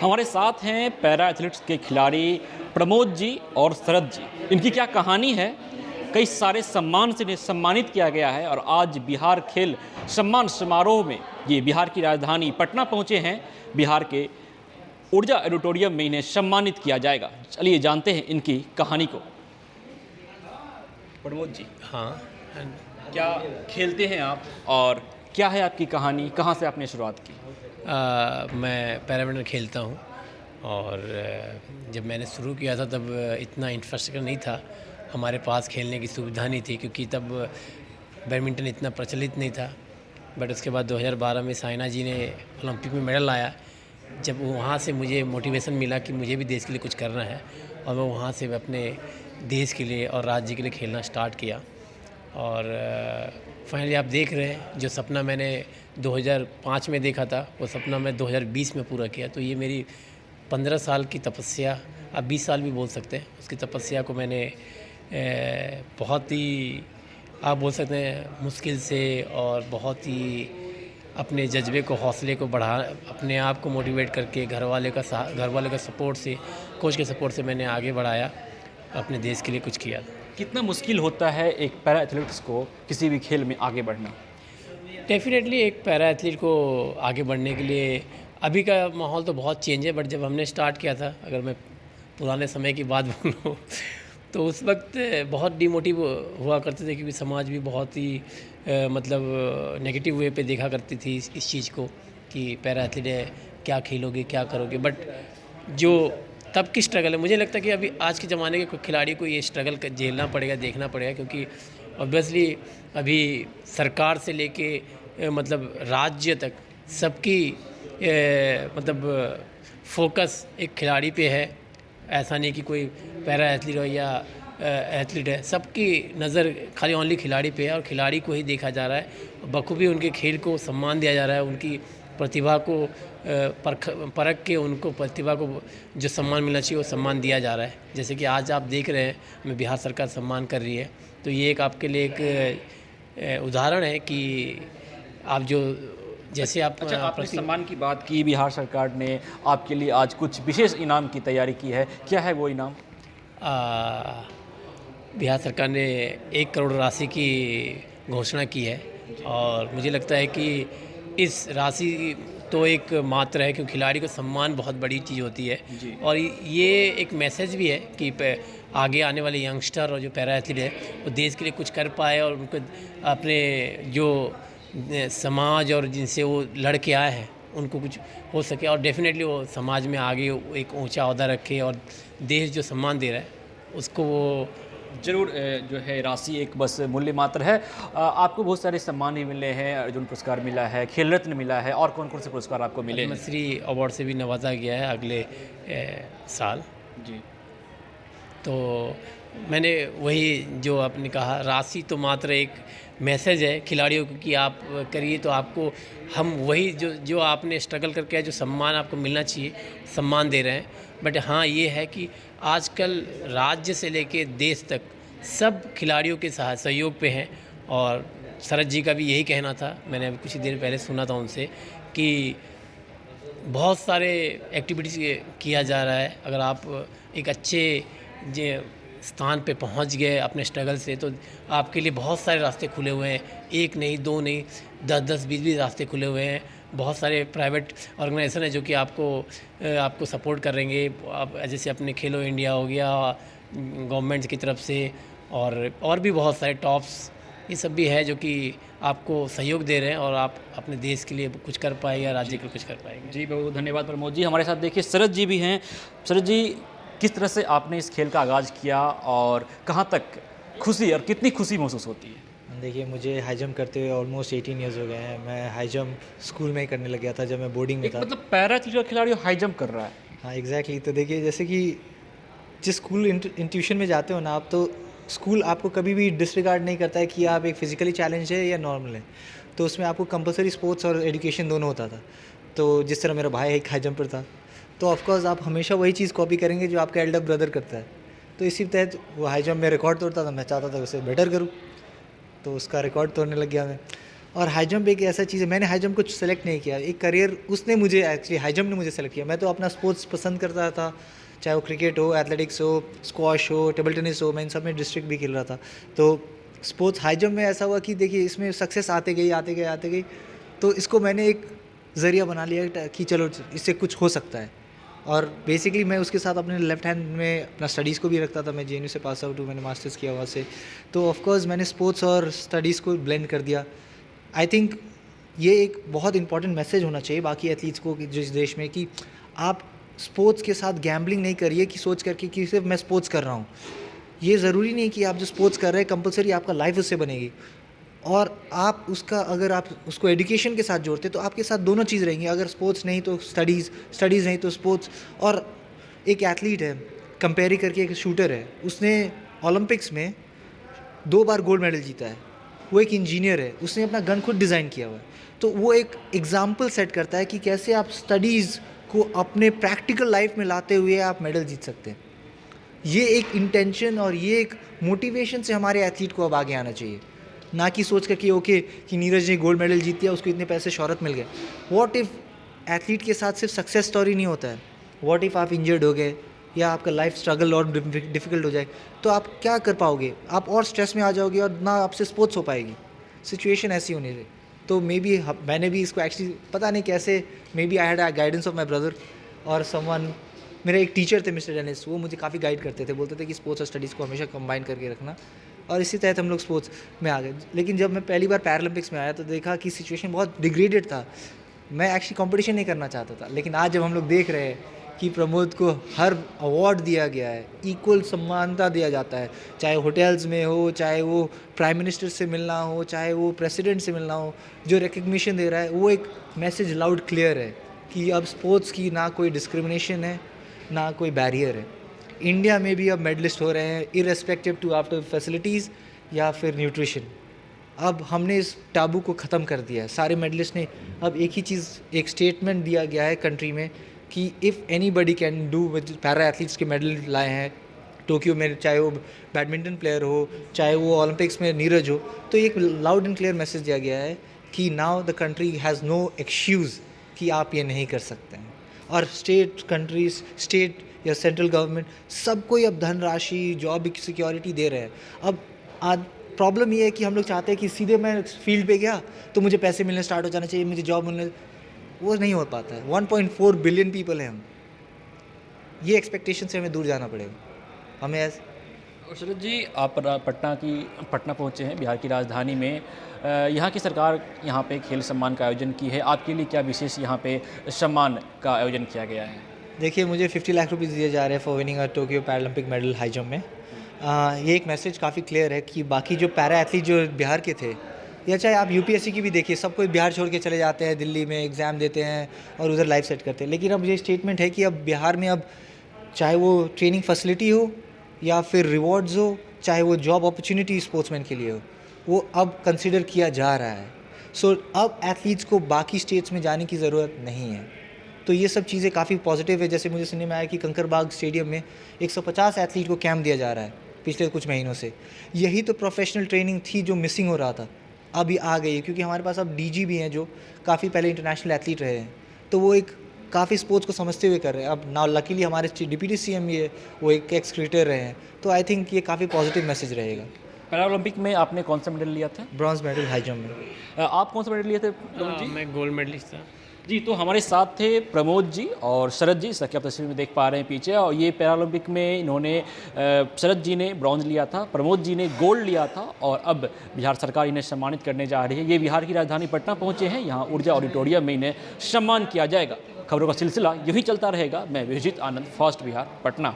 हमारे साथ हैं पैरा एथलेटिक्स के खिलाड़ी प्रमोद जी और शरद जी। इनकी क्या कहानी है, कई सारे सम्मान से इन्हें सम्मानित किया गया है और आज बिहार खेल सम्मान समारोह में ये बिहार की राजधानी पटना पहुंचे हैं। बिहार के ऊर्जा ऑडिटोरियम में इन्हें सम्मानित किया जाएगा। चलिए जानते हैं इनकी कहानी को। प्रमोद जी, हाँ, क्या खेलते हैं आप और क्या है आपकी कहानी, कहाँ से आपने शुरुआत की? मैं बैडमिंटन खेलता हूँ और जब मैंने शुरू किया था तब इतना इंफ्रास्ट्रक्चर नहीं था, हमारे पास खेलने की सुविधा नहीं थी क्योंकि तब बैडमिंटन इतना प्रचलित नहीं था। बट उसके बाद 2012 में साइना जी ने ओलंपिक में मेडल लाया। जब वहाँ से मुझे मोटिवेशन मिला कि मुझे भी देश के लिए कुछ करना है और मैं वहाँ से अपने देश के लिए और राज्य के लिए खेलना स्टार्ट किया। और फाइनली आप देख रहे हैं जो सपना मैंने 2005 में देखा था वो सपना मैं 2020 में पूरा किया। तो ये मेरी 15 साल की तपस्या, आप 20 साल भी बोल सकते हैं, उसकी तपस्या को मैंने बहुत ही, आप बोल सकते हैं, मुश्किल से और बहुत ही अपने जज्बे को, हौसले को बढ़ा, अपने आप को मोटिवेट करके घर वाले का सपोर्ट से, कोच के सपोर्ट से मैंने आगे बढ़ाया, अपने देश के लिए कुछ किया। कितना मुश्किल होता है एक पैरा एथलेटिक्स को किसी भी खेल में आगे बढ़ना? डेफिनेटली एक पैरा एथलीट को आगे बढ़ने के लिए अभी का माहौल तो बहुत चेंज है, बट जब हमने स्टार्ट किया था, अगर मैं पुराने समय की बात बोलूँ तो उस वक्त बहुत डिमोटिव हुआ करते थे क्योंकि समाज भी बहुत ही मतलब नेगेटिव वे पे देखा करती थी इस चीज़ को कि पैरा एथलीट है, क्या खेलोगे, क्या करोगे। बट जो तब की स्ट्रगल है, मुझे लगता है कि अभी आज के ज़माने के खिलाड़ी को ये स्ट्रगल झेलना पड़ेगा, देखना पड़ेगा, क्योंकि ऑब्वियसली अभी सरकार से लेके मतलब राज्य तक सबकी मतलब फोकस एक खिलाड़ी पे है। ऐसा नहीं कि कोई पैरा एथलीट हो या एथलीट है, सबकी नज़र खाली ओनली खिलाड़ी पे है और खिलाड़ी को ही देखा जा रहा है। बखूबी उनके खेल को सम्मान दिया जा रहा है, उनकी प्रतिभा को परख के उनको प्रतिभा को जो सम्मान मिलना चाहिए वो सम्मान दिया जा रहा है। जैसे कि आज आप देख रहे हैं, हमें बिहार सरकार सम्मान कर रही है, तो ये एक आपके लिए एक उदाहरण है कि आप जो जैसे आप अच्छा, आपने सम्मान की बात की, बिहार सरकार ने आपके लिए आज कुछ विशेष इनाम की तैयारी की है, क्या है वो इनाम? बिहार सरकार ने 1 करोड़ राशि की घोषणा की है और मुझे लगता है कि इस राशि तो एक मात्र है, क्योंकि खिलाड़ी को सम्मान बहुत बड़ी चीज़ होती है और ये एक मैसेज भी है कि आगे आने वाले यंगस्टर और जो पैरा एथलीट है वो देश के लिए कुछ कर पाए और उनको अपने जो समाज और जिनसे वो लड़के आए हैं उनको कुछ हो सके और डेफिनेटली वो समाज में आगे एक ऊंचा ओहदा रखे और देश जो सम्मान दे रहा है उसको वो जरूर जो है राशि एक बस मूल्य मात्र है। आपको बहुत सारे सम्मान भी मिले हैं, अर्जुन पुरस्कार मिला है, खेल रत्न मिला है, और कौन कौन से पुरस्कार आपको मिले हैं? पद्मश्री अवार्ड से भी नवाजा गया है अगले साल जी। तो मैंने वही जो आपने कहा, राशि तो मात्र एक मैसेज है खिलाड़ियों को कि आप करिए तो आपको हम वही जो आपने स्ट्रगल करके आए, जो सम्मान आपको मिलना चाहिए सम्मान दे रहे हैं। बट हाँ, ये है कि आजकल राज्य से लेके देश तक सब खिलाड़ियों के सहयोग पे हैं और शरद जी का भी यही कहना था, मैंने अभी कुछ ही देर पहले सुना था उनसे कि बहुत सारे एक्टिविटीज़ किया जा रहा है। अगर आप एक अच्छे स्थान पे पहुंच गए अपने स्ट्रगल से तो आपके लिए बहुत सारे रास्ते खुले हुए हैं, एक नहीं, दो नहीं, 10-10, 20-20 रास्ते खुले हुए हैं। बहुत सारे प्राइवेट ऑर्गेनाइजेशन है जो कि आपको सपोर्ट करेंगे। आप जैसे अपने खेलो इंडिया हो गया गवर्नमेंट की तरफ से और भी बहुत सारे टॉप्स, ये सब भी है जो कि आपको सहयोग दे रहे हैं और आप अपने देश के लिए कुछ कर पाएंगे या राज्य के लिए कुछ कर पाएंगे। जी, बहुत धन्यवाद प्रमोद जी। हमारे साथ देखिए शरद जी भी हैं। शरद जी, किस तरह से आपने इस खेल का आगाज़ किया और कहाँ तक खुशी और कितनी खुशी महसूस होती है? देखिए, मुझे हाई जंप करते हुए ऑलमोस्ट 18 ईयर्स हो गए हैं। मैं हाई जंप स्कूल में ही करने लग गया था जब मैं बोर्डिंग में था। मतलब पैरा एथलीट खिलाड़ी हाई जंप कर रहा है? हाँ, एग्जैक्टली। तो देखिए, जैसे कि जिस स्कूल इंस्टीट्यूशन में जाते हो ना आप, तो स्कूल आपको कभी भी डिसरिगार्ड नहीं करता है कि आप एक फिजिकली चैलेंज है या नॉर्मल है। तो उसमें आपको कंपलसरी स्पोर्ट्स और एजुकेशन दोनों होता था। तो जिस तरह मेरा भाई एक हाई जंपर था, तो ऑफकोर्स आप हमेशा वही चीज़ कॉपी करेंगे जो आपका एल्डर ब्रदर करता है। तो इसी तहत वो हाई जंप में रिकॉर्ड तोड़ता था, मैं चाहता था उसे बेटर करूँ, तो उसका रिकॉर्ड तोड़ने लग गया मैं। और हाई जंप एक ऐसा चीज़ है, मैंने हाई जंप को सेलेक्ट नहीं किया, एक करियर उसने मुझे एक्चुअली हाई जंप ने मुझे सेलेक्ट किया। मैं तो अपना स्पोर्ट्स पसंद करता था, चाहे वो क्रिकेट हो, एथलेटिक्स हो, स्क्वॉश हो, टेबल टेनिस हो, मैं इन सब में डिस्ट्रिक्ट भी खेल रहा था। तो स्पोर्ट्स हाई जंप में ऐसा हुआ कि देखिए इसमें सक्सेस आते गई, तो इसको मैंने एक ज़रिया बना लिया कि चलो इससे कुछ हो सकता है। और बेसिकली मैं उसके साथ अपने लेफ्ट हैंड में अपना स्टडीज़ को भी रखता था। मैं JNU से पास आउट हूँ, मैंने मास्टर्स किया वहाँ से, तो ऑफकोर्स मैंने स्पोर्ट्स और स्टडीज़ को ब्लेंड कर दिया। आई थिंक ये एक बहुत इंपॉर्टेंट मैसेज होना चाहिए बाकी एथलीट्स को कि जिस देश में, कि आप स्पोर्ट्स के साथ गैम्बलिंग नहीं करिए कि सोच करके कि सिर्फ मैं स्पोर्ट्स कर रहा हूँ। ये ज़रूरी नहीं कि आप जो स्पोर्ट्स कर रहे हैं कंपलसरी आपका लाइफ उससे बनेगी, और आप उसका अगर आप उसको एजुकेशन के साथ जोड़ते तो आपके साथ दोनों चीज़ रहेंगी। अगर स्पोर्ट्स नहीं तो स्टडीज़ नहीं तो स्पोर्ट्स। और एक एथलीट है, कंपेरी करके एक शूटर है, उसने ओलंपिक्स में 2 बार गोल्ड मेडल जीता है। वो एक इंजीनियर है, उसने अपना गन खुद डिज़ाइन किया हुआ है। तो वो एक एग्जाम्पल सेट करता है कि कैसे आप स्टडीज़ को अपने प्रैक्टिकल लाइफ में लाते हुए आप मेडल जीत सकते हैं। ये एक इंटेंशन और ये एक मोटिवेशन से हमारे एथलीट को अब आगे आना चाहिए, ना कि सोच कर कि ओके कि नीरज ने गोल्ड मेडल जीत दिया, उसको इतने पैसे शोहरत मिल गए। व्हाट इफ़ एथलीट के साथ सिर्फ सक्सेस स्टोरी नहीं होता है, व्हाट इफ़ आप इंजर्ड हो गए या आपका लाइफ स्ट्रगल और डिफ़िकल्ट हो जाए, तो आप क्या कर पाओगे? आप और स्ट्रेस में आ जाओगे और ना आपसे स्पोर्ट्स हो पाएगी। सिचुएशन ऐसी होनी चाहिए। तो मे बी मैंने भी इसको एक्चुअली पता नहीं कैसे, may be I had guidance of my brother और समवन। मेरे एक टीचर थे मिस्टर डेनिस, वो मुझे काफ़ी गाइड करते थे, बोलते थे कि स्पोर्ट्स और स्टडीज़ को हमेशा कंबाइन करके रखना, और इसी तहत हम लोग स्पोर्ट्स में आ गए। लेकिन जब मैं पहली बार पैरालंपिक्स में आया तो देखा कि सिचुएशन बहुत डिग्रेडेड था। मैं एक्चुअली कंपटीशन नहीं करना चाहता था, लेकिन आज जब हम लोग देख रहे हैं कि प्रमोद को हर अवार्ड दिया गया है, इक्वल सम्मानता दिया जाता है, चाहे होटल्स में हो, चाहे वो प्राइम मिनिस्टर से मिलना हो, चाहे वो प्रेसिडेंट से मिलना हो, जो रिकग्निशन दे रहा है, वो एक मैसेज लाउड क्लियर है कि अब स्पोर्ट्स की ना कोई डिस्क्रिमिनेशन है, ना कोई बैरियर है। इंडिया में भी अब मेडलिस्ट हो रहे हैं इररेस्पेक्टिव टू आफ्टर फैसिलिटीज़ या फिर न्यूट्रिशन। अब हमने इस टाबू को ख़त्म कर दिया है। सारे मेडलिस्ट ने अब एक ही चीज़, एक स्टेटमेंट दिया गया है कंट्री में कि if anybody can do with para athletes के मेडल लाए हैं टोक्यो में, चाहे वो बैडमिंटन प्लेयर हो, चाहे वो ओलंपिक्स में नीरज हो, तो एक लाउड एंड क्लियर मैसेज दिया गया है कि now the country has no excuse कि आप ये नहीं कर सकते हैं। और स्टेट या सेंट्रल गवर्नमेंट सबको ही अब धनराशि, जॉब सिक्योरिटी दे रहे हैं। अब आज प्रॉब्लम ये है कि हम लोग चाहते हैं कि सीधे मैं फील्ड पे गया तो मुझे पैसे मिलने स्टार्ट हो जाना चाहिए, मुझे जॉब मिलने, वो नहीं हो पाता है। 1.4 बिलियन पीपल हैं हम, ये एक्सपेक्टेशन से हमें दूर जाना पड़ेगा हमें। और शरद जी, आप पटना पहुँचे हैं, बिहार की राजधानी में। यहाँ की सरकार यहाँ पे खेल सम्मान का आयोजन की है, आपके लिए क्या विशेष यहाँ पे सम्मान का आयोजन किया गया है? देखिए, मुझे 50 लाख रुपीज़ दिए जा रहे हैं for winning a Tokyo Paralympic medal high jump में। ये एक मैसेज काफ़ी क्लियर है कि बाकी जो पैरा एथलीट जो बिहार के थे, या चाहे आप UPSC की भी देखिए, सब कोई बिहार छोड़ के चले जाते हैं, दिल्ली में एग्ज़ाम देते हैं और उधर लाइफ सेट करते हैं। लेकिन अब ये स्टेटमेंट है कि अब बिहार में अब चाहे वो ट्रेनिंग फैसिलिटी हो या फिर रिवॉर्ड्स हो, चाहे वो जॉब अपॉर्चुनिटी स्पोर्ट्समैन के लिए हो, वो अब कंसिडर किया जा रहा है। सो अब एथलीट्स को बाकी स्टेट्स में जाने की ज़रूरत नहीं है। तो ये सब चीज़ें काफ़ी पॉजिटिव है। जैसे मुझे सुनने में आया कि कंकरबाग स्टेडियम में 150 एथलीट को कैंप दिया जा रहा है पिछले कुछ महीनों से। यही तो प्रोफेशनल ट्रेनिंग थी जो मिसिंग हो रहा था, अभी आ गई है, क्योंकि हमारे पास अब DG भी हैं जो काफ़ी पहले इंटरनेशनल एथलीट रहे हैं, तो वो एक काफ़ी स्पोर्ट्स को समझते हुए कर रहे हैं। अब ना लकीली हमारे डिप्टी CM भी है, वो एक एक्स क्रिकेटर रहे हैं, तो आई थिंक ये काफ़ी पॉजिटिव मैसेज रहेगा। पैरालंपिक में आपने कौन सा मेडल लिया था? ब्रॉन्ज मेडल हाई जंप में। आप कौन सा मेडल लिए थे प्रमोद जी? मैं गोल्ड मेडलिस्ट था जी। तो हमारे साथ थे प्रमोद जी और शरद जी, सके आप तस्वीर में देख पा रहे हैं पीछे। और ये पैरालंपिक में इन्होंने शरद जी ने ब्रॉन्ज लिया था, प्रमोद जी ने गोल्ड लिया था, और अब बिहार सरकार इन्हें सम्मानित करने जा रही है। ये बिहार की राजधानी पटना पहुंचे हैं, यहाँ ऊर्जा ऑडिटोरियम में इन्हें सम्मान किया जाएगा। खबरों का सिलसिला यूँ ही चलता रहेगा। मैं विजित आनंद, फास्ट बिहार, पटना।